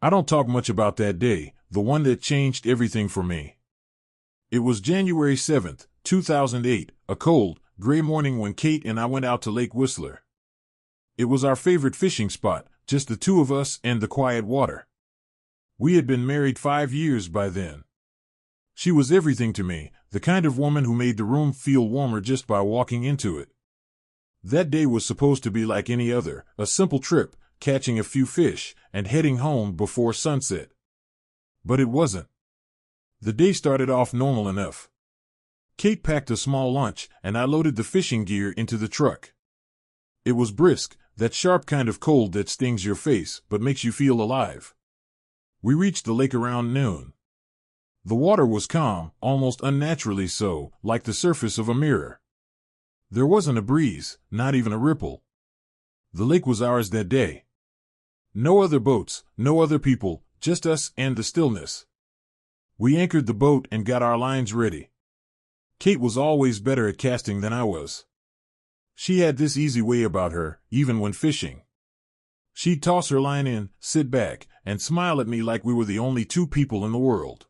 I don't talk much about that day, the one that changed everything for me. It was January 7th, 2008, a cold, gray morning when Kate and I went out to Lake Whistler. It was our favorite fishing spot, just the two of us and the quiet water. We had been married 5 years by then. She was everything to me, the kind of woman who made the room feel warmer just by walking into it. That day was supposed to be like any other, a simple trip, catching a few fish, and heading home before sunset. But it wasn't. The day started off normal enough. Kate packed a small lunch, and I loaded the fishing gear into the truck. It was brisk, that sharp kind of cold that stings your face but makes you feel alive. We reached the lake around noon. The water was calm, almost unnaturally so, like the surface of a mirror. There wasn't a breeze, not even a ripple. The lake was ours that day. No other boats, no other people, just us and the stillness. We anchored the boat and got our lines ready. Kate was always better at casting than I was. She had this easy way about her, even when fishing. She'd toss her line in, sit back, and smile at me like we were the only two people in the world.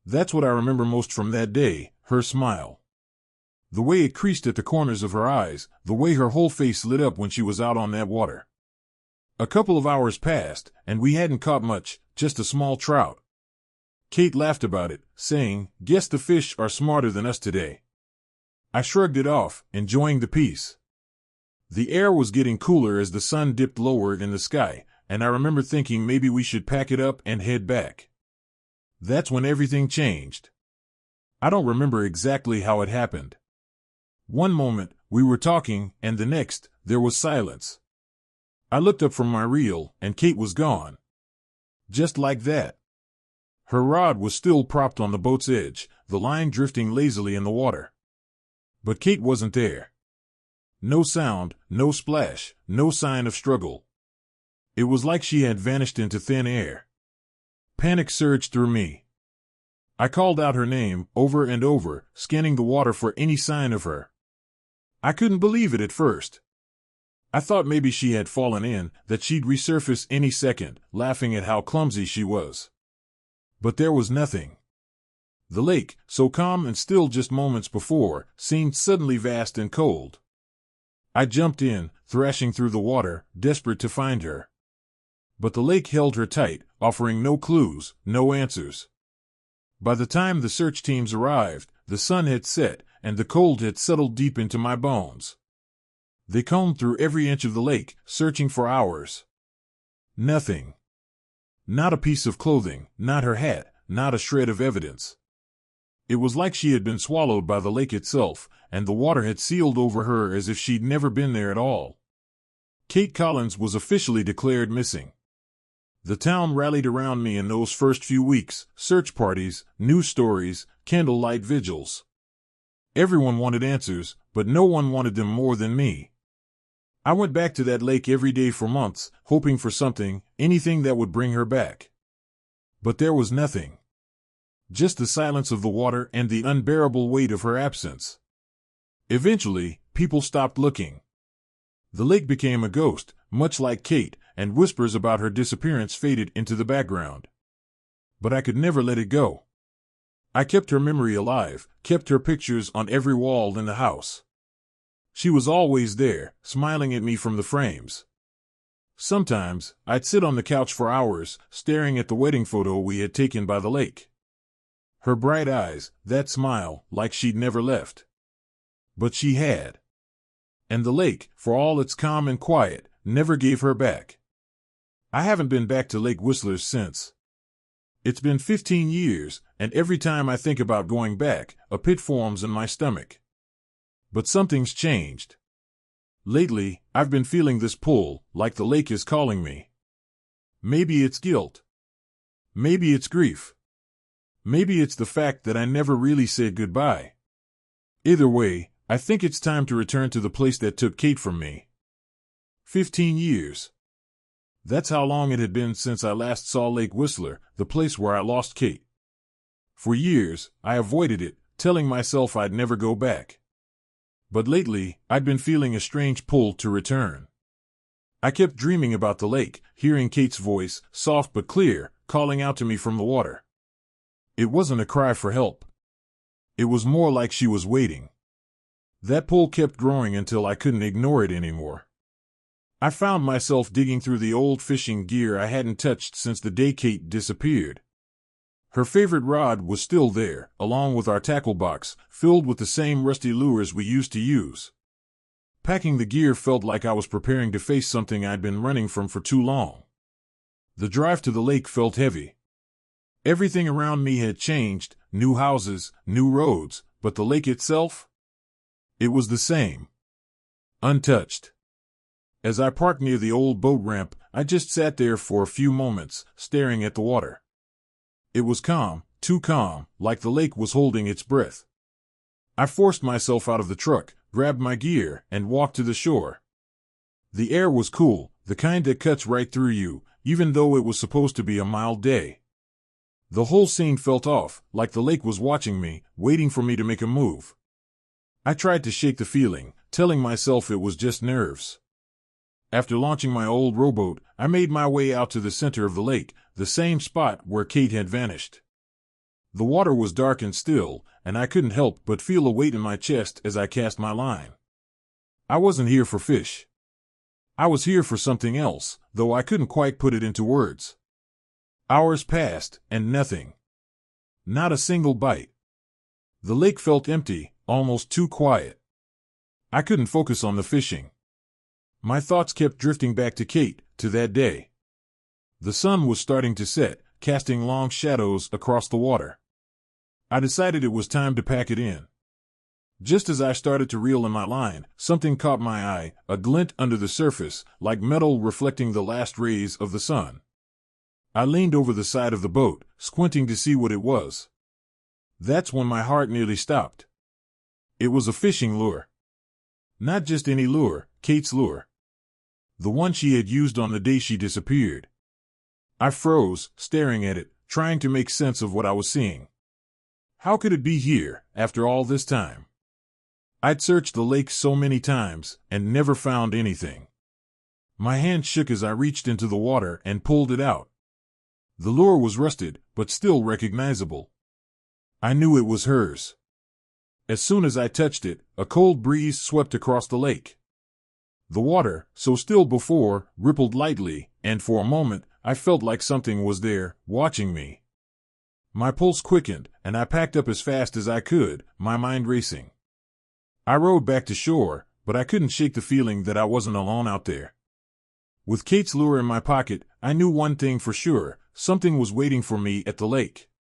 That's what I remember most from that day, her smile. The way it creased at the corners of her eyes, the way her whole face lit up when she was out on that water. A couple of hours passed, and we hadn't caught much, just a small trout. Kate laughed about it, saying, "Guess the fish are smarter than us today." I shrugged it off, enjoying the peace. The air was getting cooler as the sun dipped lower in the sky, and I remember thinking maybe we should pack it up and head back. That's when everything changed. I don't remember exactly how it happened. One moment, we were talking, and the next, there was silence. I looked up from my reel, and Kate was gone. Just like that. Her rod was still propped on the boat's edge, the line drifting lazily in the water. But Kate wasn't there. No sound, no splash, no sign of struggle. It was like she had vanished into thin air. Panic surged through me. I called out her name, over and over, scanning the water for any sign of her. I couldn't believe it at first. I thought maybe she had fallen in, that she'd resurface any second, laughing at how clumsy she was. But there was nothing. The lake, so calm and still just moments before, seemed suddenly vast and cold. I jumped in, thrashing through the water, desperate to find her. But the lake held her tight, offering no clues, no answers. By the time the search teams arrived, the sun had set, and the cold had settled deep into my bones. They combed through every inch of the lake, searching for hours. Nothing. Not a piece of clothing, not her hat, not a shred of evidence. It was like she had been swallowed by the lake itself, and the water had sealed over her as if she'd never been there at all. Kate Collins was officially declared missing. The town rallied around me in those first few weeks, search parties, news stories, candlelight vigils. Everyone wanted answers, but no one wanted them more than me. I went back to that lake every day for months, hoping for something, anything that would bring her back. But there was nothing. Just the silence of the water and the unbearable weight of her absence. Eventually, people stopped looking. The lake became a ghost, much like Kate, and whispers about her disappearance faded into the background. But I could never let it go. I kept her memory alive, kept her pictures on every wall in the house. She was always there, smiling at me from the frames. Sometimes, I'd sit on the couch for hours, staring at the wedding photo we had taken by the lake. Her bright eyes, that smile, like she'd never left. But she had. And the lake, for all its calm and quiet, never gave her back. I haven't been back to Lake Whistler since. It's been 15 years, and every time I think about going back, a pit forms in my stomach. But something's changed. Lately, I've been feeling this pull, like the lake is calling me. Maybe it's guilt. Maybe it's grief. Maybe it's the fact that I never really said goodbye. Either way, I think it's time to return to the place that took Kate from me. 15 years. That's how long it had been since I last saw Lake Whistler, the place where I lost Kate. For years, I avoided it, telling myself I'd never go back. But lately, I'd been feeling a strange pull to return. I kept dreaming about the lake, hearing Kate's voice, soft but clear, calling out to me from the water. It wasn't a cry for help. It was more like she was waiting. That pull kept growing until I couldn't ignore it anymore. I found myself digging through the old fishing gear I hadn't touched since the day Kate disappeared. Her favorite rod was still there, along with our tackle box, filled with the same rusty lures we used to use. Packing the gear felt like I was preparing to face something I'd been running from for too long. The drive to the lake felt heavy. Everything around me had changed, new houses, new roads, but the lake itself? It was the same. Untouched. As I parked near the old boat ramp, I just sat there for a few moments, staring at the water. It was calm, too calm, like the lake was holding its breath. I forced myself out of the truck, grabbed my gear, and walked to the shore. The air was cool, the kind that cuts right through you, even though it was supposed to be a mild day. The whole scene felt off, like the lake was watching me, waiting for me to make a move. I tried to shake the feeling, telling myself it was just nerves. After launching my old rowboat, I made my way out to the center of the lake, the same spot where Kate had vanished. The water was dark and still, and I couldn't help but feel a weight in my chest as I cast my line. I wasn't here for fish. I was here for something else, though I couldn't quite put it into words. Hours passed, and nothing. Not a single bite. The lake felt empty, almost too quiet. I couldn't focus on the fishing. My thoughts kept drifting back to Kate, to that day. The sun was starting to set, casting long shadows across the water. I decided it was time to pack it in. Just as I started to reel in my line, something caught my eye, a glint under the surface, like metal reflecting the last rays of the sun. I leaned over the side of the boat, squinting to see what it was. That's when my heart nearly stopped. It was a fishing lure. Not just any lure, Kate's lure. The one she had used on the day she disappeared. I froze, staring at it, trying to make sense of what I was seeing. How could it be here, after all this time? I'd searched the lake so many times, and never found anything. My hand shook as I reached into the water and pulled it out. The lure was rusted, but still recognizable. I knew it was hers. As soon as I touched it, a cold breeze swept across the lake. The water, so still before, rippled lightly, and for a moment, I felt like something was there, watching me. My pulse quickened, and I packed up as fast as I could, my mind racing. I rowed back to shore, but I couldn't shake the feeling that I wasn't alone out there. With Kate's lure in my pocket, I knew one thing for sure, something was waiting for me at the lake.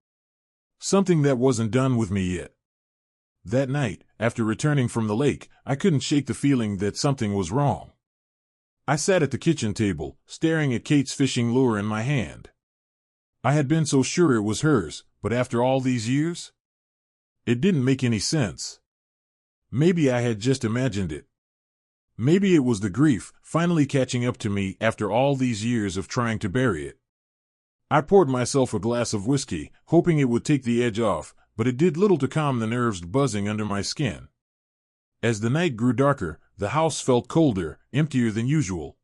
Something that wasn't done with me yet. That night, after returning from the lake, I couldn't shake the feeling that something was wrong. I sat at the kitchen table, staring at Kate's fishing lure in my hand. I had been so sure it was hers, but after all these years? It didn't make any sense. Maybe I had just imagined it. Maybe it was the grief finally catching up to me after all these years of trying to bury it. I poured myself a glass of whiskey, hoping it would take the edge off, but it did little to calm the nerves buzzing under my skin. As the night grew darker, the house felt colder, emptier than usual.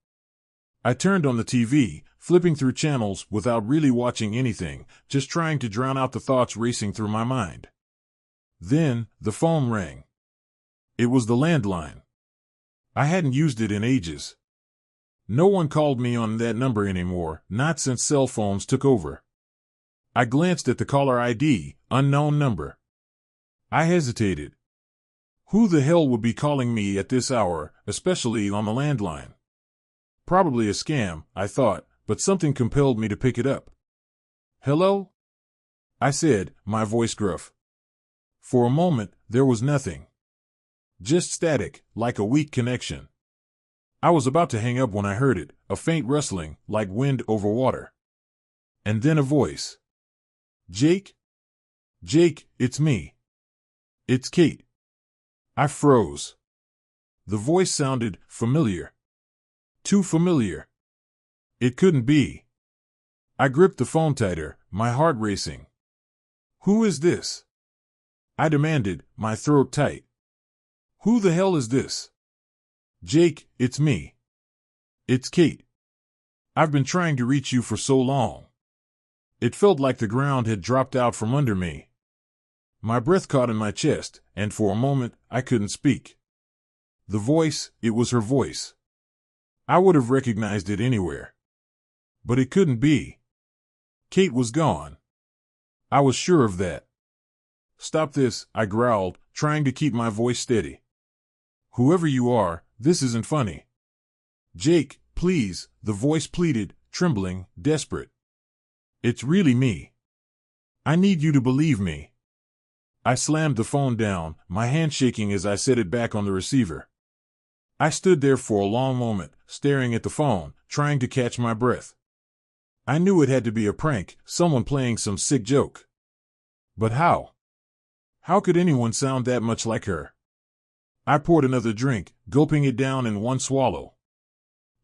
I turned on the TV, flipping through channels without really watching anything, just trying to drown out the thoughts racing through my mind. Then, the phone rang. It was the landline. I hadn't used it in ages. No one called me on that number anymore, not since cell phones took over. I glanced at the caller ID, unknown number. I hesitated. Who the hell would be calling me at this hour, especially on the landline? Probably a scam, I thought, but something compelled me to pick it up. Hello? I said, my voice gruff. For a moment, there was nothing. Just static, like a weak connection. I was about to hang up when I heard it, a faint rustling, like wind over water. And then a voice. Jake? Jake, it's me. It's Kate. I froze. The voice sounded familiar. Too familiar. It couldn't be. I gripped the phone tighter, my heart racing. Who is this? I demanded, my throat tight. Who the hell is this? Jake, it's me. It's Kate. I've been trying to reach you for so long. It felt like the ground had dropped out from under me. My breath caught in my chest, and for a moment, I couldn't speak. The voice, it was her voice. I would have recognized it anywhere. But it couldn't be. Kate was gone. I was sure of that. Stop this, I growled, trying to keep my voice steady. Whoever you are, this isn't funny. Jake, please, the voice pleaded, trembling, desperate. It's really me. I need you to believe me. I slammed the phone down, my hand shaking as I set it back on the receiver. I stood there for a long moment, staring at the phone, trying to catch my breath. I knew it had to be a prank, someone playing some sick joke. But how? How could anyone sound that much like her? I poured another drink, gulping it down in one swallow.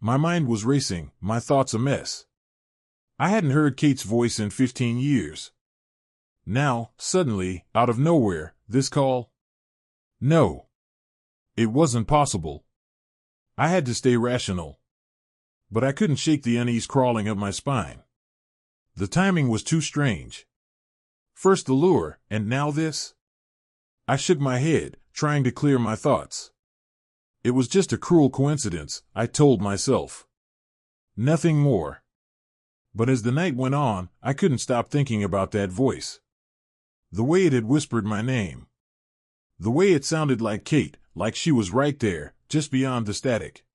My mind was racing, my thoughts a mess. I hadn't heard Kate's voice in 15 years. Now, suddenly, out of nowhere, this call? No. It wasn't possible. I had to stay rational. But I couldn't shake the unease crawling up my spine. The timing was too strange. First the lure, and now this? I shook my head, trying to clear my thoughts. It was just a cruel coincidence, I told myself. Nothing more. But as the night went on, I couldn't stop thinking about that voice. The way it had whispered my name. The way it sounded like Kate, like she was right there, just beyond the static.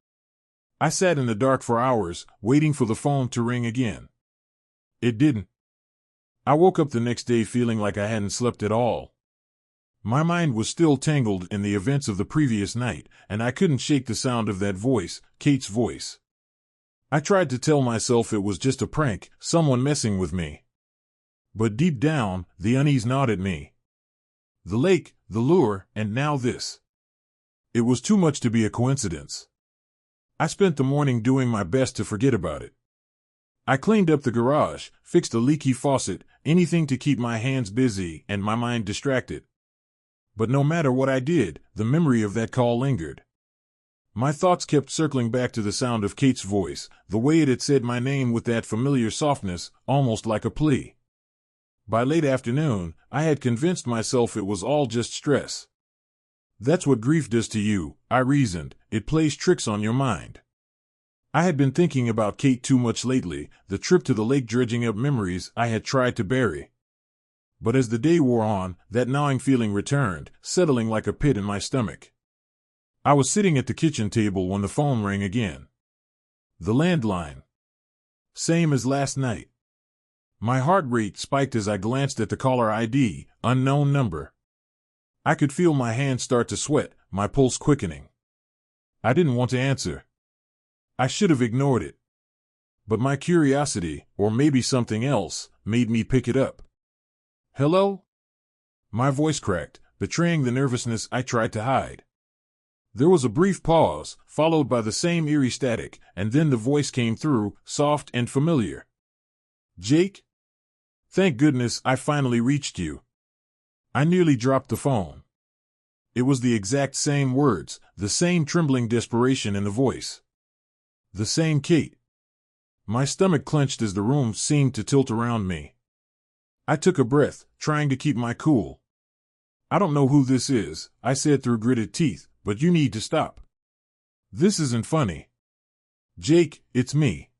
I sat in the dark for hours, waiting for the phone to ring again. It didn't. I woke up the next day feeling like I hadn't slept at all. My mind was still tangled in the events of the previous night, and I couldn't shake the sound of that voice, Kate's voice. I tried to tell myself it was just a prank, someone messing with me. But deep down, the unease gnawed at me. The lake, the lure, and now this. It was too much to be a coincidence. I spent the morning doing my best to forget about it. I cleaned up the garage, fixed a leaky faucet, anything to keep my hands busy and my mind distracted. But no matter what I did, the memory of that call lingered. My thoughts kept circling back to the sound of Kate's voice, the way it had said my name with that familiar softness, almost like a plea. By late afternoon, I had convinced myself it was all just stress. That's what grief does to you, I reasoned, it plays tricks on your mind. I had been thinking about Kate too much lately, the trip to the lake dredging up memories I had tried to bury. But as the day wore on, that gnawing feeling returned, settling like a pit in my stomach. I was sitting at the kitchen table when the phone rang again. The landline. Same as last night. My heart rate spiked as I glanced at the caller ID, unknown number. I could feel my hands start to sweat, my pulse quickening. I didn't want to answer. I should have ignored it. But my curiosity, or maybe something else, made me pick it up. Hello? My voice cracked, betraying the nervousness I tried to hide. There was a brief pause, followed by the same eerie static, and then the voice came through, soft and familiar. Jake? Thank goodness I finally reached you. I nearly dropped the phone. It was the exact same words, the same trembling desperation in the voice. The same Kate. My stomach clenched as the room seemed to tilt around me. I took a breath, trying to keep my cool. I don't know who this is, I said through gritted teeth, but you need to stop. This isn't funny. Jake, it's me.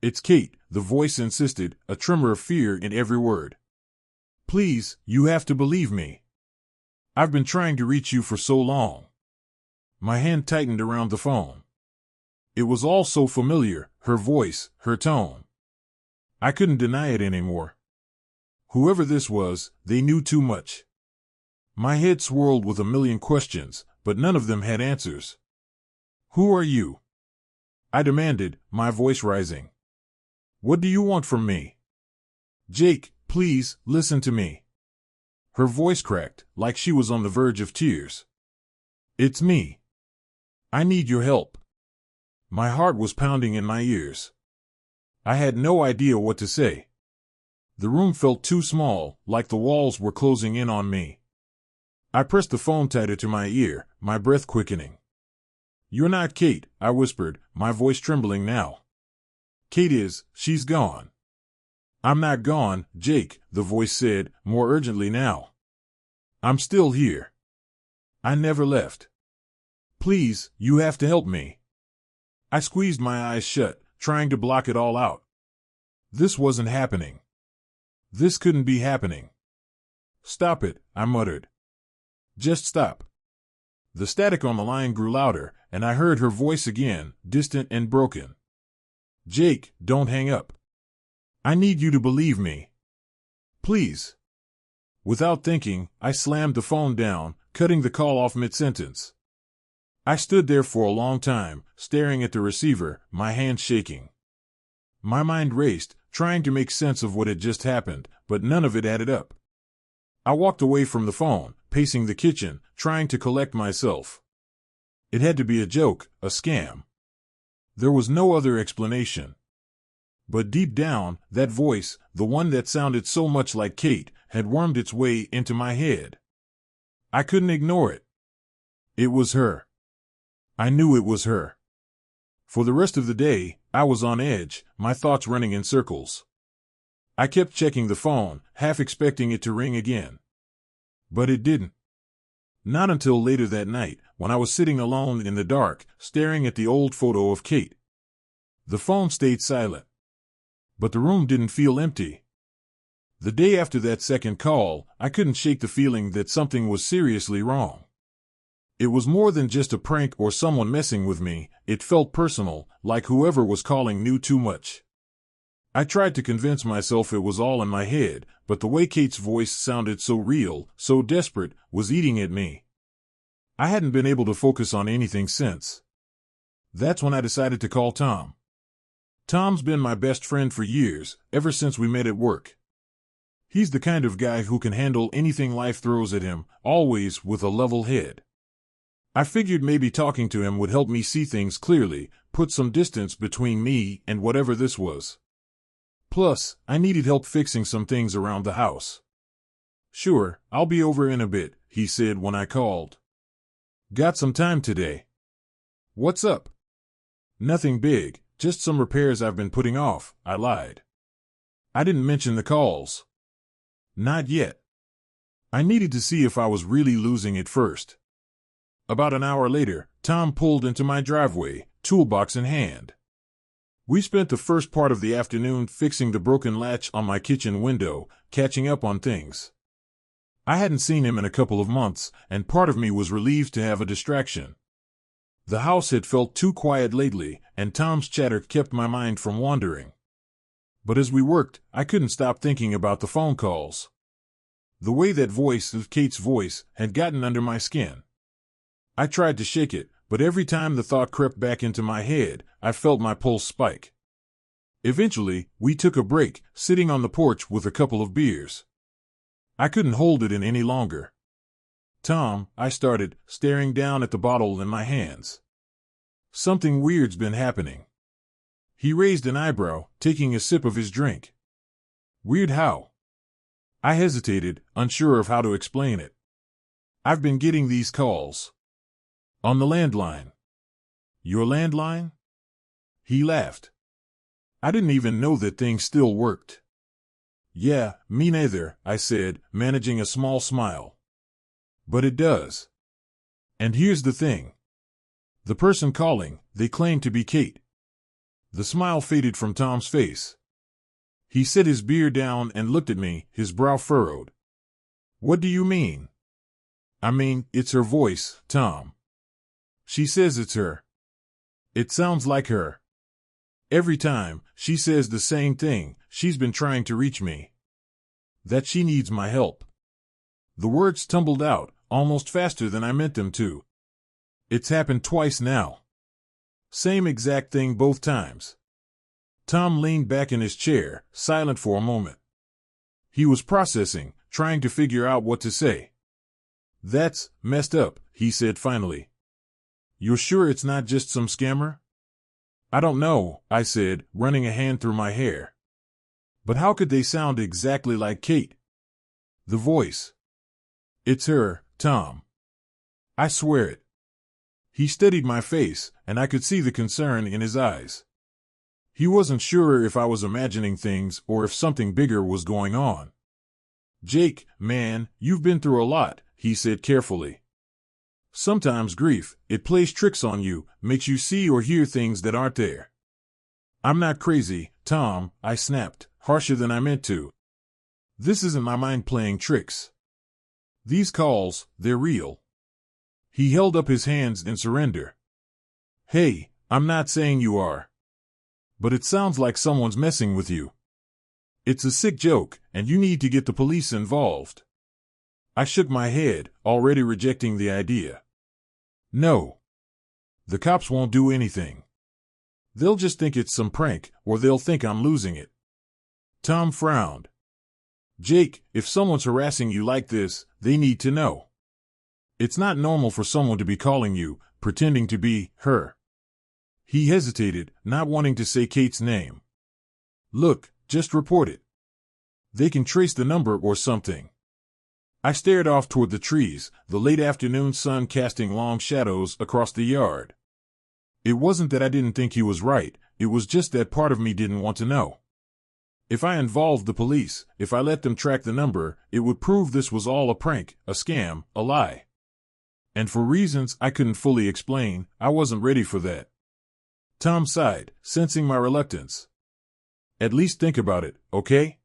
It's Kate, the voice insisted, a tremor of fear in every word. Please, you have to believe me. I've been trying to reach you for so long. My hand tightened around the phone. It was all so familiar, her voice, her tone. I couldn't deny it anymore. Whoever this was, they knew too much. My head swirled with a million questions, but none of them had answers. Who are you? I demanded, my voice rising. What do you want from me? Jake, please, listen to me. Her voice cracked, like she was on the verge of tears. It's me. I need your help. My heart was pounding in my ears. I had no idea what to say. The room felt too small, like the walls were closing in on me. I pressed the phone tighter to my ear, my breath quickening. You're not Kate, I whispered, my voice trembling now. Kate is, she's gone. I'm not gone, Jake, the voice said, more urgently now. I'm still here. I never left. Please, you have to help me. I squeezed my eyes shut, trying to block it all out. This wasn't happening. This couldn't be happening. Stop it, I muttered. Just stop. The static on the line grew louder, and I heard her voice again, distant and broken. Jake, don't hang up. I need you to believe me. Please. Without thinking, I slammed the phone down, cutting the call off mid-sentence. I stood there for a long time, staring at the receiver, my hands shaking. My mind raced, trying to make sense of what had just happened, but none of it added up. I walked away from the phone, pacing the kitchen, trying to collect myself. It had to be a joke, a scam. There was no other explanation. But deep down, that voice, the one that sounded so much like Kate, had wormed its way into my head. I couldn't ignore it. It was her. I knew it was her. For the rest of the day, I was on edge, my thoughts running in circles. I kept checking the phone, half expecting it to ring again. But it didn't. Not until later that night, when I was sitting alone in the dark, staring at the old photo of Kate. The phone stayed silent. But the room didn't feel empty. The day after that second call, I couldn't shake the feeling that something was seriously wrong. It was more than just a prank or someone messing with me, it felt personal, like whoever was calling knew too much. I tried to convince myself it was all in my head, but the way Kate's voice sounded so real, so desperate, was eating at me. I hadn't been able to focus on anything since. That's when I decided to call Tom. Tom's been my best friend for years, ever since we met at work. He's the kind of guy who can handle anything life throws at him, always with a level head. I figured maybe talking to him would help me see things clearly, put some distance between me and whatever this was. Plus, I needed help fixing some things around the house. Sure, I'll be over in a bit, he said when I called. Got some time today? What's up? Nothing big, just some repairs I've been putting off, I lied. I didn't mention the calls. Not yet. I needed to see if I was really losing it first. About an hour later, Tom pulled into my driveway, toolbox in hand. We spent the first part of the afternoon fixing the broken latch on my kitchen window, catching up on things. I hadn't seen him in a couple of months, and part of me was relieved to have a distraction. The house had felt too quiet lately, and Tom's chatter kept my mind from wandering. But as we worked, I couldn't stop thinking about the phone calls. The way that voice, Kate's voice, had gotten under my skin. I tried to shake it, but every time the thought crept back into my head, I felt my pulse spike. Eventually, we took a break, sitting on the porch with a couple of beers. I couldn't hold it in any longer. Tom, I started, staring down at the bottle in my hands. Something weird's been happening. He raised an eyebrow, taking a sip of his drink. Weird how? I hesitated, unsure of how to explain it. I've been getting these calls. On the landline. Your landline? He laughed. I didn't even know that thing still worked. Yeah, me neither, I said, managing a small smile. But it does. And here's the thing. The person calling, they claim to be Kate. The smile faded from Tom's face. He set his beer down and looked at me, his brow furrowed. What do you mean? I mean, it's her voice, Tom. She says it's her. It sounds like her. Every time, she says the same thing, she's been trying to reach me. That she needs my help. The words tumbled out, almost faster than I meant them to. It's happened twice now. Same exact thing both times. Tom leaned back in his chair, silent for a moment. He was processing, trying to figure out what to say. That's messed up, he said finally. You're sure it's not just some scammer? I don't know, I said, running a hand through my hair. But how could they sound exactly like Kate? The voice. It's her, Tom. I swear it. He studied my face, and I could see the concern in his eyes. He wasn't sure if I was imagining things or if something bigger was going on. "Jake, man, you've been through a lot," he said carefully. "Sometimes grief, it plays tricks on you, makes you see or hear things that aren't there." "I'm not crazy, Tom," I snapped, harsher than I meant to. "This isn't my mind playing tricks. These calls, they're real." He held up his hands in surrender. "Hey, I'm not saying you are. But it sounds like someone's messing with you. It's a sick joke, and you need to get the police involved." I shook my head, already rejecting the idea. "No. The cops won't do anything. They'll just think it's some prank, or they'll think I'm losing it." Tom frowned. "Jake, if someone's harassing you like this, they need to know. It's not normal for someone to be calling you, pretending to be her." He hesitated, not wanting to say Kate's name. "Look, just report it. They can trace the number or something." I stared off toward the trees, the late afternoon sun casting long shadows across the yard. It wasn't that I didn't think he was right, it was just that part of me didn't want to know. If I involved the police, if I let them track the number, it would prove this was all a prank, a scam, a lie. And for reasons I couldn't fully explain, I wasn't ready for that. Tom sighed, sensing my reluctance. "At least think about it, okay?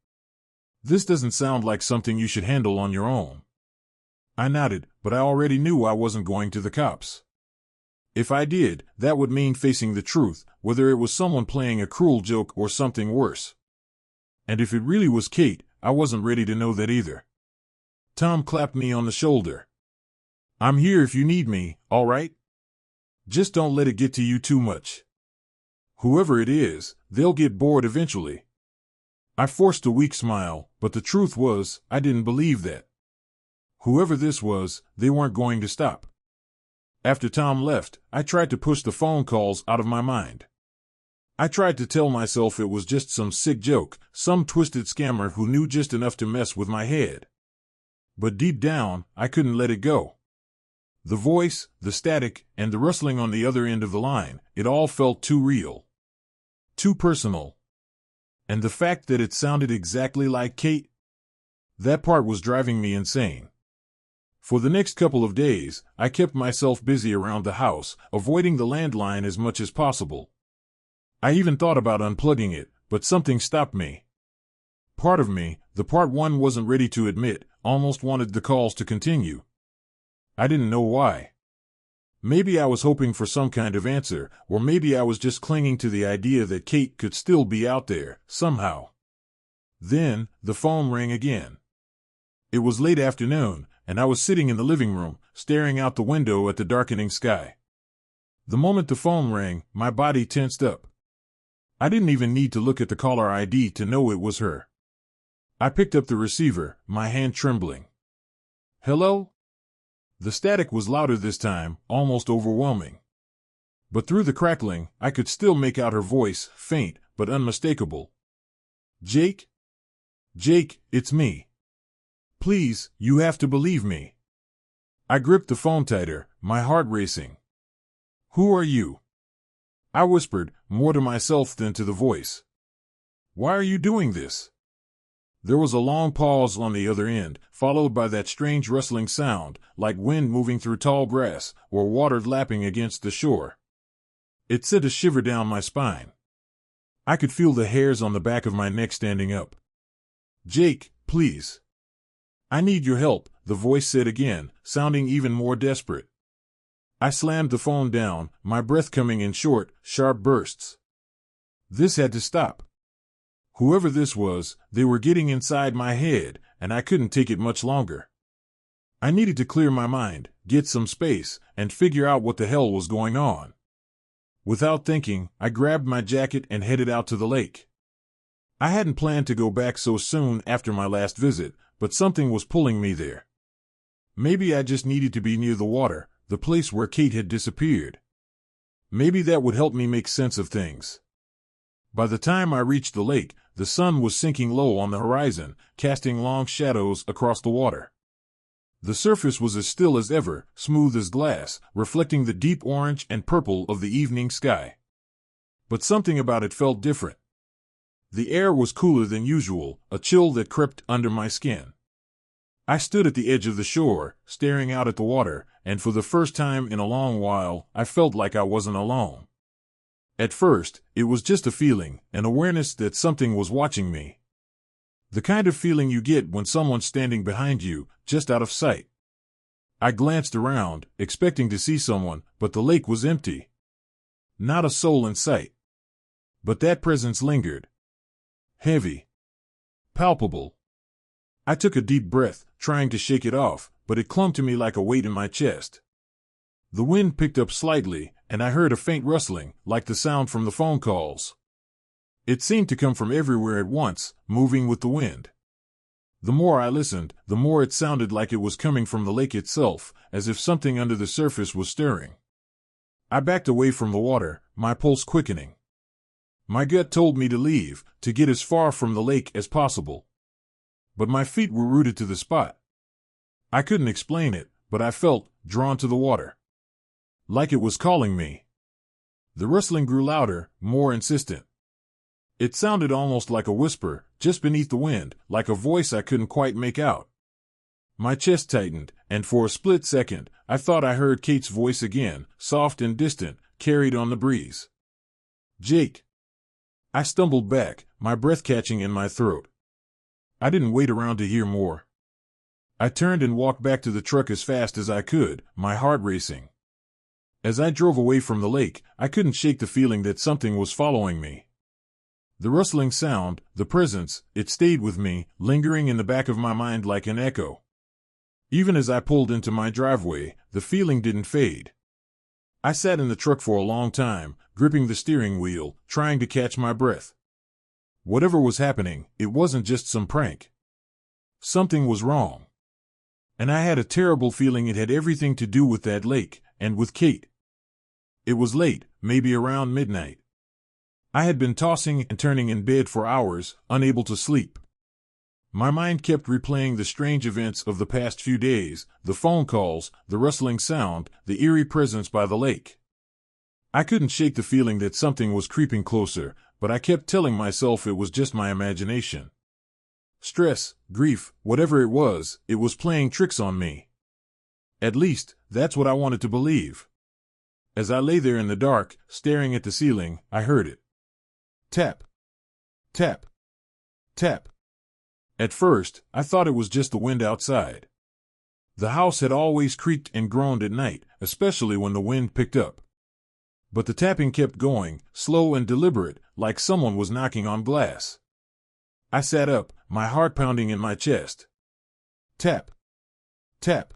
This doesn't sound like something you should handle on your own." I nodded, but I already knew I wasn't going to the cops. If I did, that would mean facing the truth, whether it was someone playing a cruel joke or something worse. And if it really was Kate, I wasn't ready to know that either. Tom clapped me on the shoulder. "I'm here if you need me, all right? Just don't let it get to you too much. Whoever it is, they'll get bored eventually." I forced a weak smile, but the truth was, I didn't believe that. Whoever this was, they weren't going to stop. After Tom left, I tried to push the phone calls out of my mind. I tried to tell myself it was just some sick joke, some twisted scammer who knew just enough to mess with my head. But deep down, I couldn't let it go. The voice, the static, and the rustling on the other end of the line, it all felt too real. Too personal. And the fact that it sounded exactly like Kate? That part was driving me insane. For the next couple of days, I kept myself busy around the house, avoiding the landline as much as possible. I even thought about unplugging it, but something stopped me. Part of me, the part one wasn't ready to admit, almost wanted the calls to continue. I didn't know why. Maybe I was hoping for some kind of answer, or maybe I was just clinging to the idea that Kate could still be out there, somehow. Then, the phone rang again. It was late afternoon, and I was sitting in the living room, staring out the window at the darkening sky. The moment the phone rang, my body tensed up. I didn't even need to look at the caller ID to know it was her. I picked up the receiver, my hand trembling. "Hello?" The static was louder this time, almost overwhelming. But through the crackling, I could still make out her voice, faint, but unmistakable. "Jake? Jake, it's me. Please, you have to believe me." I gripped the phone tighter, my heart racing. "Who are you?" I whispered, more to myself than to the voice. "Why are you doing this?" There was a long pause on the other end, followed by that strange rustling sound, like wind moving through tall grass, or water lapping against the shore. It sent a shiver down my spine. I could feel the hairs on the back of my neck standing up. "Jake, please. I need your help," the voice said again, sounding even more desperate. I slammed the phone down, my breath coming in short, sharp bursts. This had to stop. Whoever this was, they were getting inside my head, and I couldn't take it much longer. I needed to clear my mind, get some space, and figure out what the hell was going on. Without thinking, I grabbed my jacket and headed out to the lake. I hadn't planned to go back so soon after my last visit, but something was pulling me there. Maybe I just needed to be near the water, the place where Kate had disappeared. Maybe that would help me make sense of things. By the time I reached the lake, the sun was sinking low on the horizon, casting long shadows across the water. The surface was as still as ever, smooth as glass, reflecting the deep orange and purple of the evening sky. But something about it felt different. The air was cooler than usual, a chill that crept under my skin. I stood at the edge of the shore, staring out at the water, and for the first time in a long while, I felt like I wasn't alone. At first, it was just a feeling, an awareness that something was watching me. The kind of feeling you get when someone's standing behind you, just out of sight. I glanced around, expecting to see someone, but the lake was empty. Not a soul in sight. But that presence lingered. Heavy. Palpable. I took a deep breath, trying to shake it off, but it clung to me like a weight in my chest. The wind picked up slightly, and I heard a faint rustling, like the sound from the phone calls. It seemed to come from everywhere at once, moving with the wind. The more I listened, the more it sounded like it was coming from the lake itself, as if something under the surface was stirring. I backed away from the water, my pulse quickening. My gut told me to leave, to get as far from the lake as possible. But my feet were rooted to the spot. I couldn't explain it, but I felt drawn to the water. Like it was calling me. The rustling grew louder, more insistent. It sounded almost like a whisper, just beneath the wind, like a voice I couldn't quite make out. My chest tightened, and for a split second, I thought I heard Kate's voice again, soft and distant, carried on the breeze. "Jake." I stumbled back, my breath catching in my throat. I didn't wait around to hear more. I turned and walked back to the truck as fast as I could, my heart racing. As I drove away from the lake, I couldn't shake the feeling that something was following me. The rustling sound, the presence, it stayed with me, lingering in the back of my mind like an echo. Even as I pulled into my driveway, the feeling didn't fade. I sat in the truck for a long time, gripping the steering wheel, trying to catch my breath. Whatever was happening, it wasn't just some prank. Something was wrong. And I had a terrible feeling it had everything to do with that lake, and with Kate. It was late, maybe around midnight. I had been tossing and turning in bed for hours, unable to sleep. My mind kept replaying the strange events of the past few days, the phone calls, the rustling sound, the eerie presence by the lake. I couldn't shake the feeling that something was creeping closer, but I kept telling myself it was just my imagination. Stress, grief, whatever it was playing tricks on me. At least, that's what I wanted to believe. As I lay there in the dark, staring at the ceiling, I heard it. Tap. Tap. Tap. At first, I thought it was just the wind outside. The house had always creaked and groaned at night, especially when the wind picked up. But the tapping kept going, slow and deliberate, like someone was knocking on glass. I sat up, my heart pounding in my chest. Tap. Tap.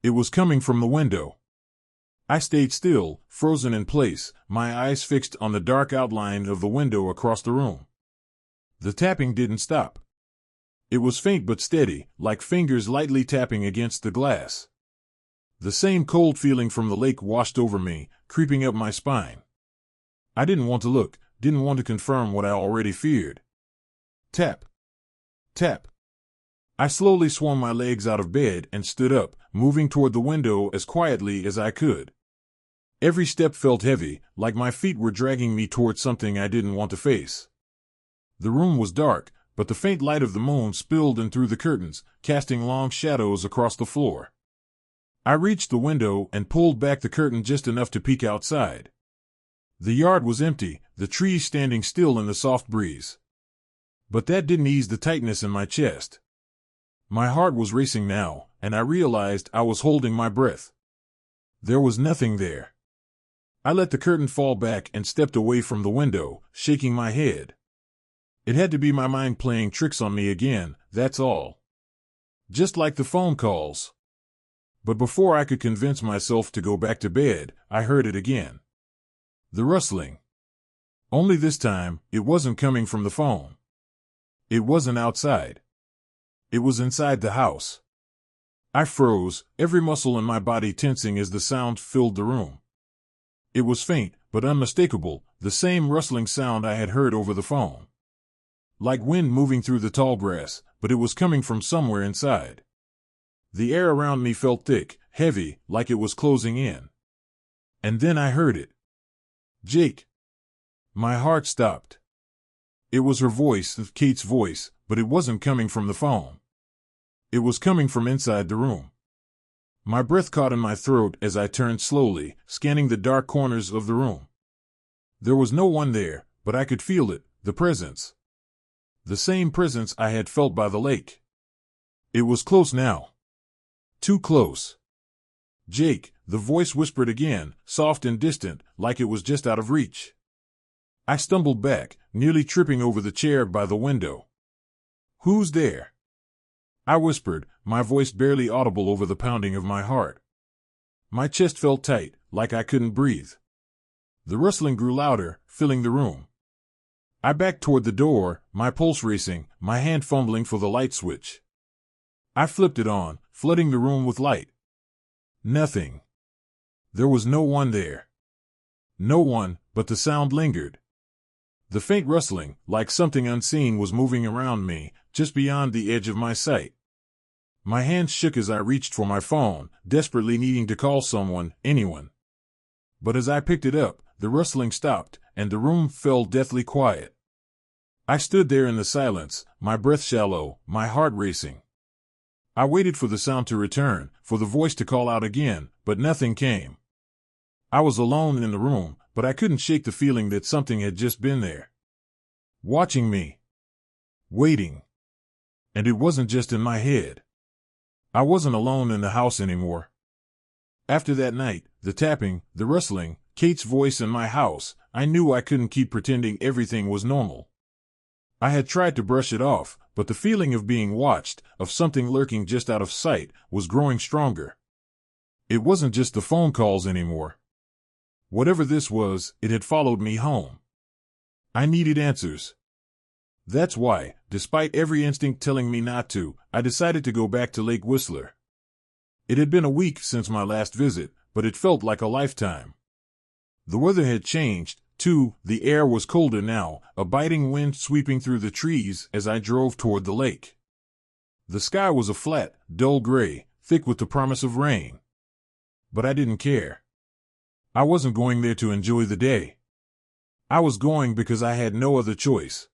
It was coming from the window. I stayed still, frozen in place, my eyes fixed on the dark outline of the window across the room. The tapping didn't stop. It was faint but steady, like fingers lightly tapping against the glass. The same cold feeling from the lake washed over me, creeping up my spine. I didn't want to look, didn't want to confirm what I already feared. Tap. Tap. I slowly swung my legs out of bed and stood up, moving toward the window as quietly as I could. Every step felt heavy, like my feet were dragging me toward something I didn't want to face. The room was dark, but the faint light of the moon spilled in through the curtains, casting long shadows across the floor. I reached the window and pulled back the curtain just enough to peek outside. The yard was empty, the trees standing still in the soft breeze. But that didn't ease the tightness in my chest. My heart was racing now, and I realized I was holding my breath. There was nothing there. I let the curtain fall back and stepped away from the window, shaking my head. It had to be my mind playing tricks on me again, that's all. Just like the phone calls. But before I could convince myself to go back to bed, I heard it again. The rustling. Only this time, it wasn't coming from the phone. It wasn't outside. It was inside the house. I froze, every muscle in my body tensing as the sound filled the room. It was faint, but unmistakable, the same rustling sound I had heard over the phone. Like wind moving through the tall grass, but it was coming from somewhere inside. The air around me felt thick, heavy, like it was closing in. And then I heard it. "Jake." My heart stopped. It was her voice, Kate's voice, but it wasn't coming from the phone. It was coming from inside the room. My breath caught in my throat as I turned slowly, scanning the dark corners of the room. There was no one there, but I could feel it, the presence. The same presence I had felt by the lake. It was close now. Too close. "Jake," the voice whispered again, soft and distant, like it was just out of reach. I stumbled back, nearly tripping over the chair by the window. "Who's there?" I whispered, my voice barely audible over the pounding of my heart. My chest felt tight, like I couldn't breathe. The rustling grew louder, filling the room. I backed toward the door, my pulse racing, my hand fumbling for the light switch. I flipped it on, flooding the room with light. Nothing. There was no one there. No one, but the sound lingered. The faint rustling, like something unseen, was moving around me, just beyond the edge of my sight. My hands shook as I reached for my phone, desperately needing to call someone, anyone. But as I picked it up, the rustling stopped, and the room fell deathly quiet. I stood there in the silence, my breath shallow, my heart racing. I waited for the sound to return, for the voice to call out again, but nothing came. I was alone in the room, but I couldn't shake the feeling that something had just been there. Watching me. Waiting. And it wasn't just in my head. I wasn't alone in the house anymore. After that night, the tapping, the rustling, Kate's voice in my house, I knew I couldn't keep pretending everything was normal. I had tried to brush it off, but the feeling of being watched, of something lurking just out of sight, was growing stronger. It wasn't just the phone calls anymore. Whatever this was, it had followed me home. I needed answers. That's why, despite every instinct telling me not to, I decided to go back to Lake Whistler. It had been a week since my last visit, but it felt like a lifetime. The weather had changed, too. The air was colder now, a biting wind sweeping through the trees as I drove toward the lake. The sky was a flat, dull gray, thick with the promise of rain. But I didn't care. I wasn't going there to enjoy the day. I was going because I had no other choice.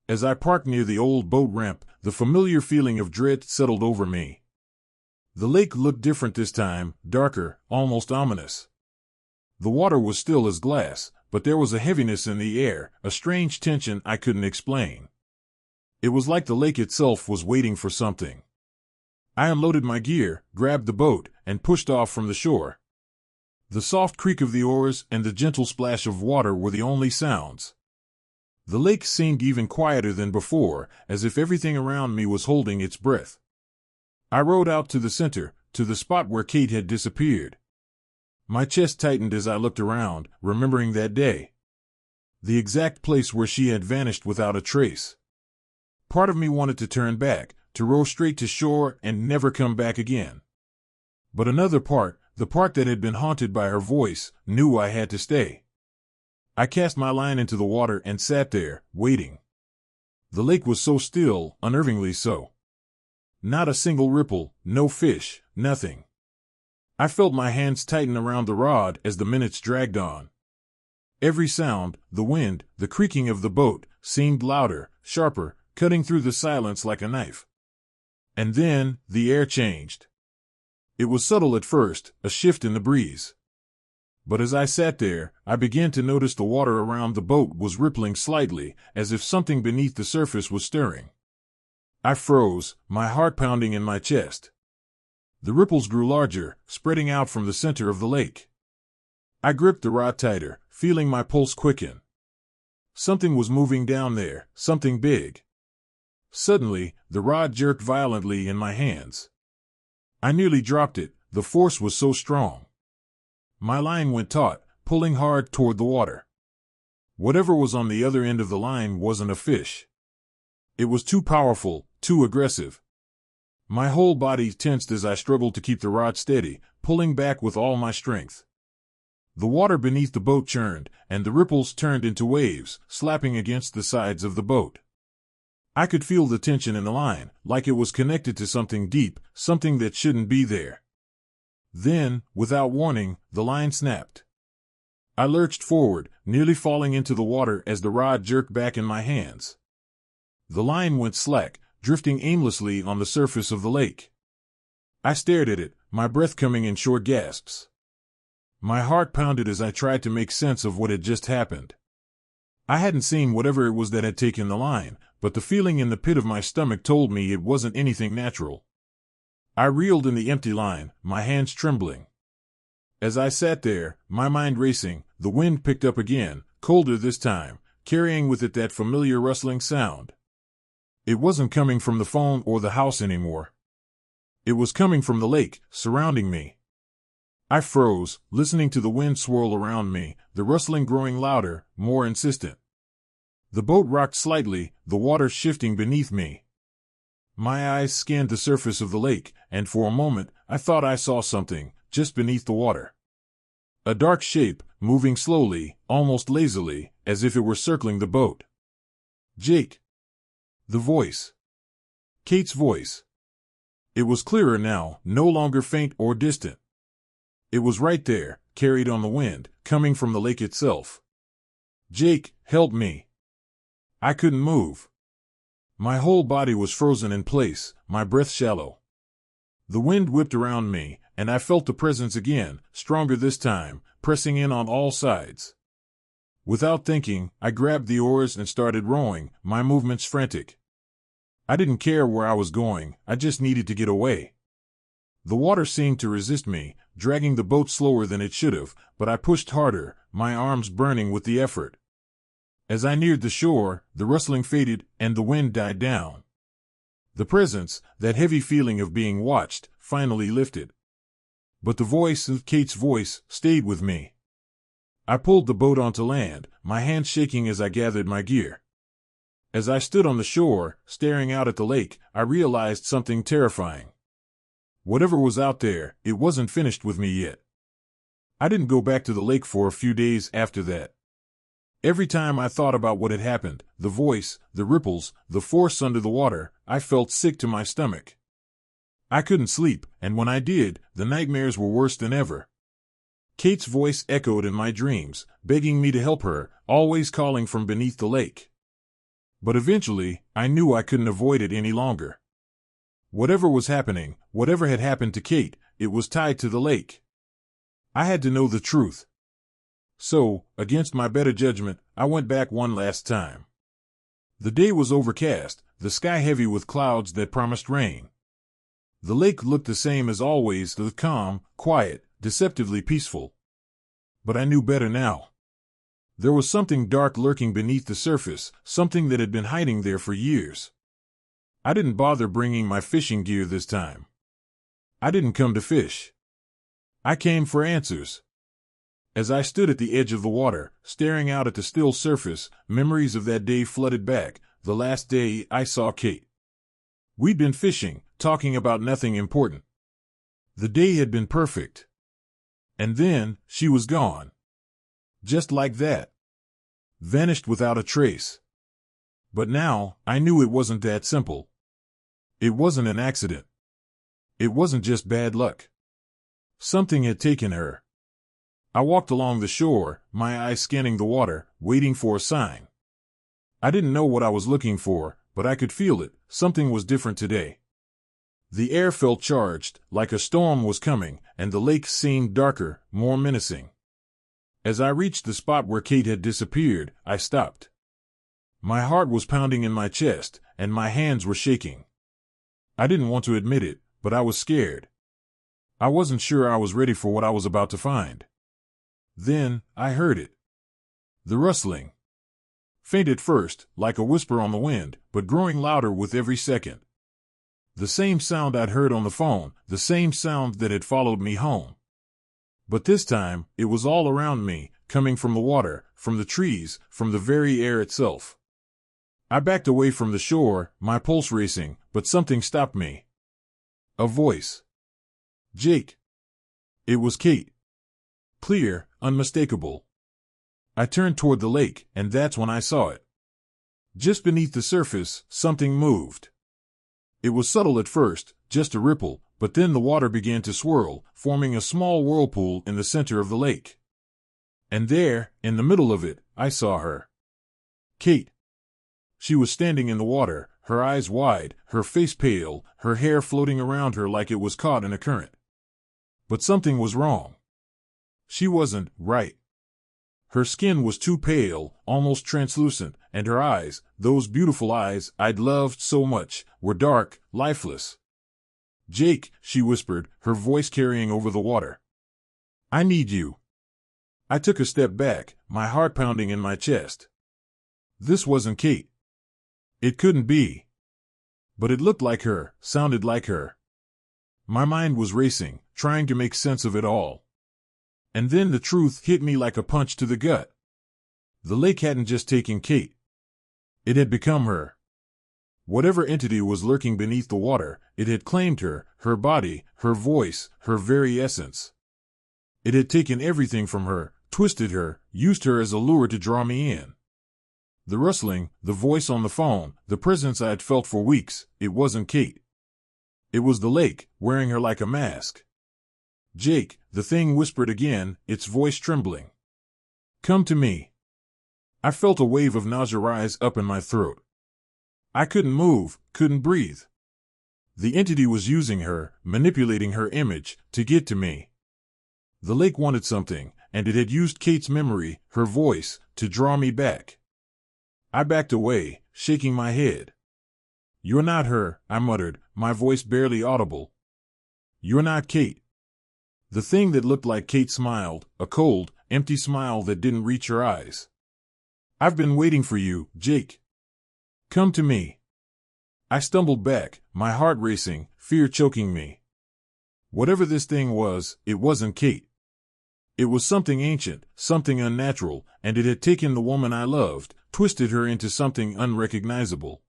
As I parked near the old boat ramp, the familiar feeling of dread settled over me. The lake looked different this time, darker, almost ominous. The water was still as glass, but there was a heaviness in the air, a strange tension I couldn't explain. It was like the lake itself was waiting for something. I unloaded my gear, grabbed the boat, and pushed off from the shore. The soft creak of the oars and the gentle splash of water were the only sounds. The lake seemed even quieter than before, as if everything around me was holding its breath. I rowed out to the center, to the spot where Kate had disappeared. My chest tightened as I looked around, remembering that day. The exact place where she had vanished without a trace. Part of me wanted to turn back, to row straight to shore and never come back again. But another part, the part that had been haunted by her voice, knew I had to stay. I cast my line into the water and sat there, waiting. The lake was so still, unnervingly so. Not a single ripple, no fish, nothing. I felt my hands tighten around the rod as the minutes dragged on. Every sound, the wind, the creaking of the boat, seemed louder, sharper, cutting through the silence like a knife. And then, the air changed. It was subtle at first, a shift in the breeze. But as I sat there, I began to notice the water around the boat was rippling slightly, as if something beneath the surface was stirring. I froze, my heart pounding in my chest. The ripples grew larger, spreading out from the center of the lake. I gripped the rod tighter, feeling my pulse quicken. Something was moving down there, something big. Suddenly, the rod jerked violently in my hands. I nearly dropped it, the force was so strong. My line went taut, pulling hard toward the water. Whatever was on the other end of the line wasn't a fish. It was too powerful, too aggressive. My whole body tensed as I struggled to keep the rod steady, pulling back with all my strength. The water beneath the boat churned, and the ripples turned into waves, slapping against the sides of the boat. I could feel the tension in the line, like it was connected to something deep, something that shouldn't be there. Then, without warning, the line snapped. I lurched forward, nearly falling into the water as the rod jerked back in my hands. The line went slack, drifting aimlessly on the surface of the lake. I stared at it, my breath coming in short gasps. My heart pounded as I tried to make sense of what had just happened. I hadn't seen whatever it was that had taken the line, but the feeling in the pit of my stomach told me it wasn't anything natural. I reeled in the empty line, my hands trembling. As I sat there, my mind racing, the wind picked up again, colder this time, carrying with it that familiar rustling sound. It wasn't coming from the phone or the house anymore. It was coming from the lake, surrounding me. I froze, listening to the wind swirl around me, the rustling growing louder, more insistent. The boat rocked slightly, the water shifting beneath me. My eyes scanned the surface of the lake, and for a moment, I thought I saw something, just beneath the water. A dark shape, moving slowly, almost lazily, as if it were circling the boat. Jake. The voice. Kate's voice. It was clearer now, no longer faint or distant. It was right there, carried on the wind, coming from the lake itself. Jake, help me. I couldn't move. My whole body was frozen in place, my breath shallow. The wind whipped around me, and I felt the presence again, stronger this time, pressing in on all sides. Without thinking, I grabbed the oars and started rowing, my movements frantic. I didn't care where I was going, I just needed to get away. The water seemed to resist me, dragging the boat slower than it should have, but I pushed harder, my arms burning with the effort. As I neared the shore, the rustling faded and the wind died down. The presence, that heavy feeling of being watched, finally lifted. But the voice of Kate's voice stayed with me. I pulled the boat onto land, my hands shaking as I gathered my gear. As I stood on the shore, staring out at the lake, I realized something terrifying. Whatever was out there, it wasn't finished with me yet. I didn't go back to the lake for a few days after that. Every time I thought about what had happened, the voice, the ripples, the force under the water, I felt sick to my stomach. I couldn't sleep, and when I did, the nightmares were worse than ever. Kate's voice echoed in my dreams, begging me to help her, always calling from beneath the lake. But eventually, I knew I couldn't avoid it any longer. Whatever was happening, whatever had happened to Kate, it was tied to the lake. I had to know the truth. So, against my better judgment, I went back one last time. The day was overcast, the sky heavy with clouds that promised rain. The lake looked the same as always, calm, quiet, deceptively peaceful. But I knew better now. There was something dark lurking beneath the surface, something that had been hiding there for years. I didn't bother bringing my fishing gear this time. I didn't come to fish. I came for answers. As I stood at the edge of the water, staring out at the still surface, memories of that day flooded back, the last day I saw Kate. We'd been fishing, talking about nothing important. The day had been perfect. And then, she was gone. Just like that. Vanished without a trace. But now, I knew it wasn't that simple. It wasn't an accident. It wasn't just bad luck. Something had taken her. I walked along the shore, my eyes scanning the water, waiting for a sign. I didn't know what I was looking for, but I could feel it. Something was different today. The air felt charged, like a storm was coming, and the lake seemed darker, more menacing. As I reached the spot where Kate had disappeared, I stopped. My heart was pounding in my chest, and my hands were shaking. I didn't want to admit it, but I was scared. I wasn't sure I was ready for what I was about to find. Then, I heard it. The rustling. Faint at first, like a whisper on the wind, but growing louder with every second. The same sound I'd heard on the phone, the same sound that had followed me home. But this time, it was all around me, coming from the water, from the trees, from the very air itself. I backed away from the shore, my pulse racing, but something stopped me. A voice. Jake. It was Kate. Clear, unmistakable. I turned toward the lake, and that's when I saw it. Just beneath the surface, something moved. It was subtle at first, just a ripple, but then the water began to swirl, forming a small whirlpool in the center of the lake. And there, in the middle of it, I saw her. Kate. She was standing in the water, her eyes wide, her face pale, her hair floating around her like it was caught in a current. But something was wrong. She wasn't right. Her skin was too pale, almost translucent, and her eyes, those beautiful eyes I'd loved so much, were dark, lifeless. "Jake," she whispered, her voice carrying over the water. "I need you." I took a step back, my heart pounding in my chest. This wasn't Kate. It couldn't be. But it looked like her, sounded like her. My mind was racing, trying to make sense of it all. And then the truth hit me like a punch to the gut. The lake hadn't just taken Kate. It had become her. Whatever entity was lurking beneath the water, it had claimed her, her body, her voice, her very essence. It had taken everything from her, twisted her, used her as a lure to draw me in. The rustling, the voice on the phone, the presence I had felt for weeks, it wasn't Kate. It was the lake, wearing her like a mask. "Jake," the thing whispered again, its voice trembling. "Come to me." I felt a wave of nausea rise up in my throat. I couldn't move, couldn't breathe. The entity was using her, manipulating her image, to get to me. The lake wanted something, and it had used Kate's memory, her voice, to draw me back. I backed away, shaking my head. "You're not her," I muttered, my voice barely audible. "You're not Kate." The thing that looked like Kate smiled, a cold, empty smile that didn't reach her eyes. "I've been waiting for you, Jake. Come to me." I stumbled back, my heart racing, fear choking me. Whatever this thing was, it wasn't Kate. It was something ancient, something unnatural, and it had taken the woman I loved, twisted her into something unrecognizable.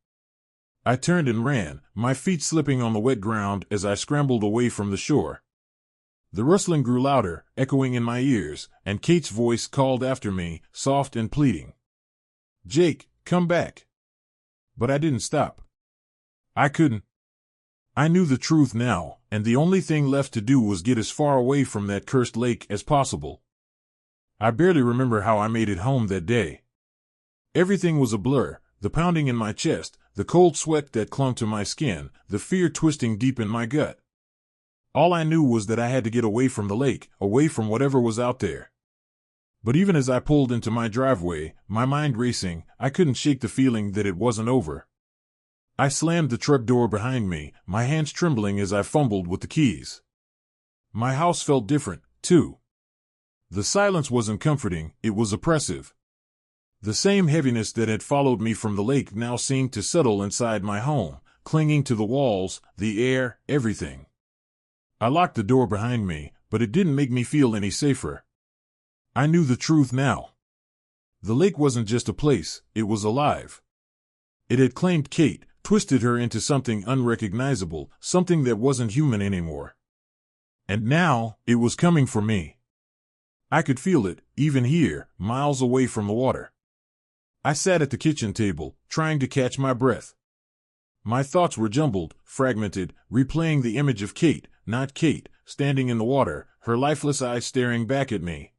I turned and ran, my feet slipping on the wet ground as I scrambled away from the shore. The rustling grew louder, echoing in my ears, and Kate's voice called after me, soft and pleading. "Jake, come back." But I didn't stop. I couldn't. I knew the truth now, and the only thing left to do was get as far away from that cursed lake as possible. I barely remember how I made it home that day. Everything was a blur, the pounding in my chest, the cold sweat that clung to my skin, the fear twisting deep in my gut. All I knew was that I had to get away from the lake, away from whatever was out there. But even as I pulled into my driveway, my mind racing, I couldn't shake the feeling that it wasn't over. I slammed the truck door behind me, my hands trembling as I fumbled with the keys. My house felt different, too. The silence wasn't comforting, it was oppressive. The same heaviness that had followed me from the lake now seemed to settle inside my home, clinging to the walls, the air, everything. I locked the door behind me, but it didn't make me feel any safer. I knew the truth now. The lake wasn't just a place, it was alive. It had claimed Kate, twisted her into something unrecognizable, something that wasn't human anymore. And now, it was coming for me. I could feel it, even here, miles away from the water. I sat at the kitchen table, trying to catch my breath. My thoughts were jumbled, fragmented, replaying the image of Kate, not Kate, standing in the water, her lifeless eyes staring back at me.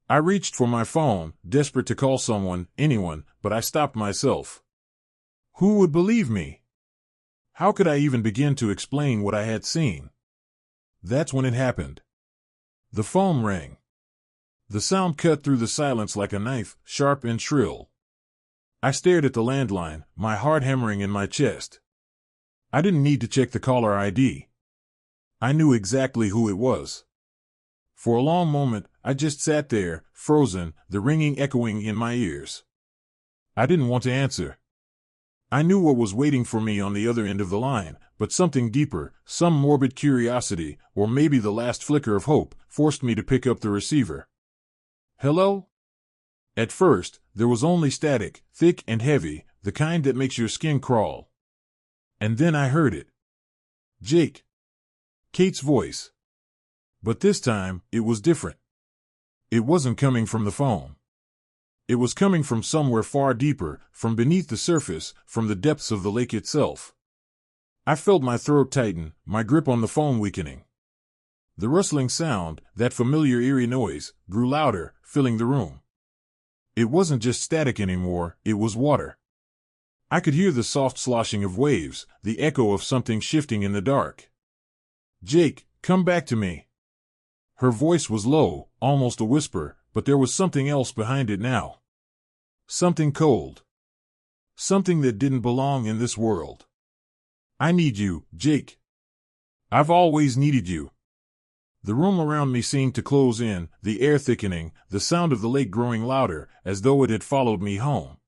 I reached for my phone, desperate to call someone, anyone, but I stopped myself. Who would believe me? How could I even begin to explain what I had seen? That's when it happened. The phone rang. The sound cut through the silence like a knife, sharp and shrill. I stared at the landline, my heart hammering in my chest. I didn't need to check the caller ID. I knew exactly who it was. For a long moment, I just sat there, frozen, the ringing echoing in my ears. I didn't want to answer. I knew what was waiting for me on the other end of the line, but something deeper, some morbid curiosity, or maybe the last flicker of hope, forced me to pick up the receiver. "Hello?" At first, there was only static, thick and heavy, the kind that makes your skin crawl. And then I heard it. Jake. Kate's voice. But this time, it was different. It wasn't coming from the phone. It was coming from somewhere far deeper, from beneath the surface, from the depths of the lake itself. I felt my throat tighten, my grip on the phone weakening. The rustling sound, that familiar eerie noise, grew louder, filling the room. It wasn't just static anymore, it was water. I could hear the soft sloshing of waves, the echo of something shifting in the dark. "Jake, come back to me." Her voice was low, almost a whisper, but there was something else behind it now. Something cold. Something that didn't belong in this world. "I need you, Jake. I've always needed you." The room around me seemed to close in, the air thickening, the sound of the lake growing louder, as though it had followed me home.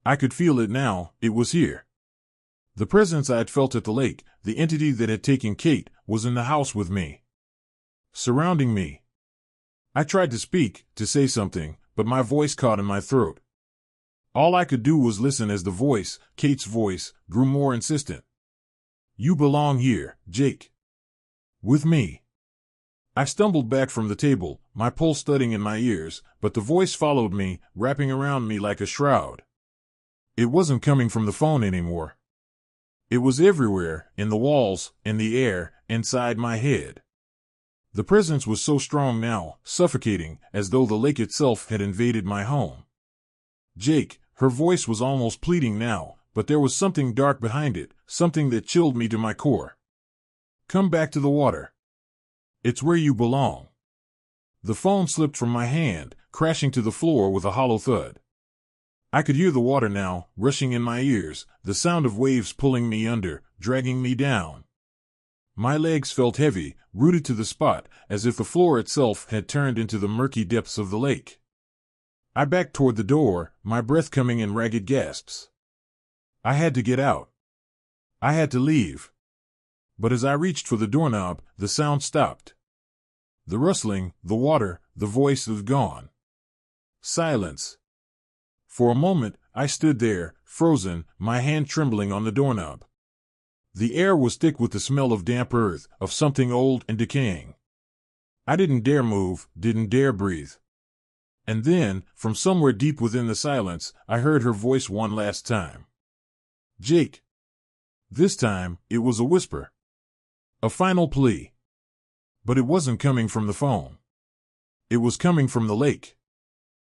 I could feel it now, it was here. The presence I had felt at the lake, the entity that had taken Kate, was in the house with me. Surrounding me. I tried to speak, to say something, but my voice caught in my throat. All I could do was listen as the voice, Kate's voice, grew more insistent. "You belong here, Jake. With me." I stumbled back from the table, my pulse thudding in my ears, but the voice followed me, wrapping around me like a shroud. It wasn't coming from the phone anymore. It was everywhere, in the walls, in the air, inside my head. The presence was so strong now, suffocating, as though the lake itself had invaded my home. "Jake," her voice was almost pleading now, but there was something dark behind it, something that chilled me to my core. "Come back to the water. It's where you belong." The phone slipped from my hand, crashing to the floor with a hollow thud. I could hear the water now, rushing in my ears, the sound of waves pulling me under, dragging me down. My legs felt heavy, rooted to the spot, as if the floor itself had turned into the murky depths of the lake. I backed toward the door, my breath coming in ragged gasps. I had to get out. I had to leave. But as I reached for the doorknob, the sound stopped. The rustling, the water, the voice was gone. Silence. For a moment, I stood there, frozen, my hand trembling on the doorknob. The air was thick with the smell of damp earth, of something old and decaying. I didn't dare move, didn't dare breathe. And then, from somewhere deep within the silence, I heard her voice one last time. "Jake." This time, it was a whisper. A final plea. But it wasn't coming from the phone. It was coming from the lake.